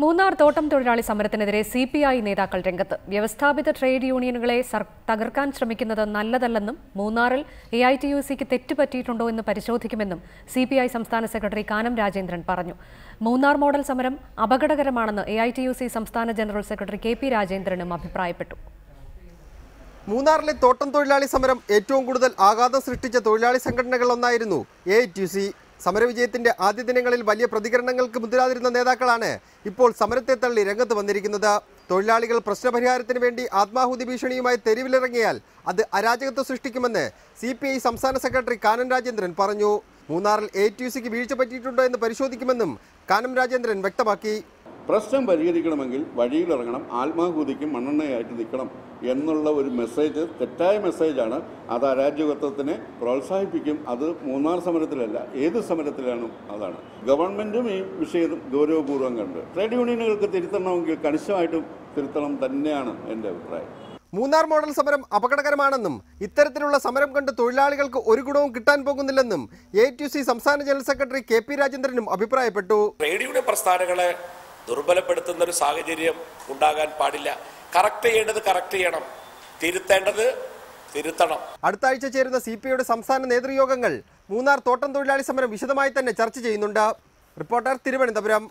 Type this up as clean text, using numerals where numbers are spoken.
മൂന്നാർ തോട്ടം തൊഴിലാളി സമരത്തിനെതിരെ സിപിഐ നേതാക്കൾ രംഗത്ത്. വ്യവസ്ഥാപിത ട്രേഡ് യൂണിയനുകളെ തകർക്കാൻ ശ്രമിക്കുന്നത് നല്ലതല്ലെന്നും മൂന്നാറിൽ എഐടിയുസിക്ക് തെറ്റുപറ്റിയിട്ടുണ്ടോ എന്ന് പരിശോധിക്കുമെന്നും സിപിഐ സംസ്ഥാന സെക്രട്ടറി കാനം രാജേന്ദ്രൻ പറഞ്ഞു. മൂന്നാർ മോഡൽ സമരം അപകടകരമാണെന്ന് എഐടിയുസി സംസ്ഥാന ജനറൽ സെക്രട്ടറി കെ.പി. രാജേന്ദ്രനും അഭിപ്രായപ്പെട്ടു. മൂന്നാറിലെ തോട്ടം തൊഴിലാളി സമരം ഏറ്റവും കൂടുതൽ ആഘാതം സൃഷ്ടിച്ച തൊഴിലാളി സംഘടനകളിലൊന്നായിരുന്നു എഐടിയുസി. സമരവിജയത്തിന്റെ ആദ്യ ദിനങ്ങളിൽ വലിയ പ്രതികരണങ്ങൾക്ക് മുതിരാതിരുന്ന നേതാക്കളാണ് ഇപ്പോൾ സമരത്തെ തള്ളി രംഗത്ത് വന്നിരിക്കുന്നത്. തൊഴിലാളികൾ പ്രശ്നപരിഹാരത്തിന് വേണ്ടി ആത്മാഹുതി ഭീഷണിയുമായി തെരുവിലിറങ്ങിയാൽ അത് അരാജകത്വം സൃഷ്ടിക്കുമെന്ന് സിപിഐ സംസ്ഥാന സെക്രട്ടറി കാനം രാജേന്ദ്രൻ പറഞ്ഞു. മൂന്നാറിൽ എഐടിയുസിക്ക് വീഴ്ച പറ്റിയിട്ടുണ്ടോ എന്ന് പരിശോധിക്കുമെന്നും കാനം രാജേന്ദ്രൻ വ്യക്തമാക്കി. പ്രശ്നം പരിഹരിക്കണമെങ്കിൽ വഴിയിലിറങ്ങണം, ആത്മാഹുതിക്കും മണ്ണെണ്ണയായിട്ട് നിൽക്കണം എന്നുള്ള ഒരു മെസ്സേജ്, തെറ്റായ മെസ്സേജാണ്. അത് അരാജകത്വത്തിനെ പ്രോത്സാഹിപ്പിക്കും. അത് മൂന്നാർ സമരത്തിലല്ല, ഏത് സമരത്തിലാണ് അതാണ്. ഗവൺമെൻറ്റും ഈ വിഷയം ഗൗരവപൂർവ്വം കണ്ട് ട്രേഡ് യൂണിയനുകൾക്ക് തിരുത്തണമെങ്കിൽ കണിശമായിട്ടും തിരുത്തണം തന്നെയാണ് എൻ്റെ അഭിപ്രായം. മൂന്നാർ മോഡൽ സമരം അപകടകരമാണെന്നും ഇത്തരത്തിലുള്ള സമരം കണ്ട് തൊഴിലാളികൾക്ക് ഒരു ഗുണവും കിട്ടാൻ പോകുന്നില്ലെന്നും എഐടിയുസി സംസ്ഥാന ജനറൽ സെക്രട്ടറി കെ.പി. രാജേന്ദ്രനും അഭിപ്രായപ്പെട്ടു. ട്രേഡ് യൂണിയൻ പ്രസ്ഥാനങ്ങളെ ദുർബലപ്പെടുത്തുന്ന ഒരു സാഹചര്യം ഉണ്ടാകാൻ പാടില്ല. കറക്റ്റ് ചെയ്യേണ്ടത് കറക്റ്റ് ചെയ്യണം, തിരുത്തേണ്ടത് തിരുത്തണം. അടുത്ത ആഴ്ച ചേരുന്ന സിപിഐയുടെ സംസ്ഥാന നേതൃയോഗങ്ങൾ മൂന്നാർ തോട്ടം തൊഴിലാളി സമരം വിശദമായി തന്നെ ചർച്ച ചെയ്യുന്നുണ്ട്. റിപ്പോർട്ടർ, തിരുവനന്തപുരം.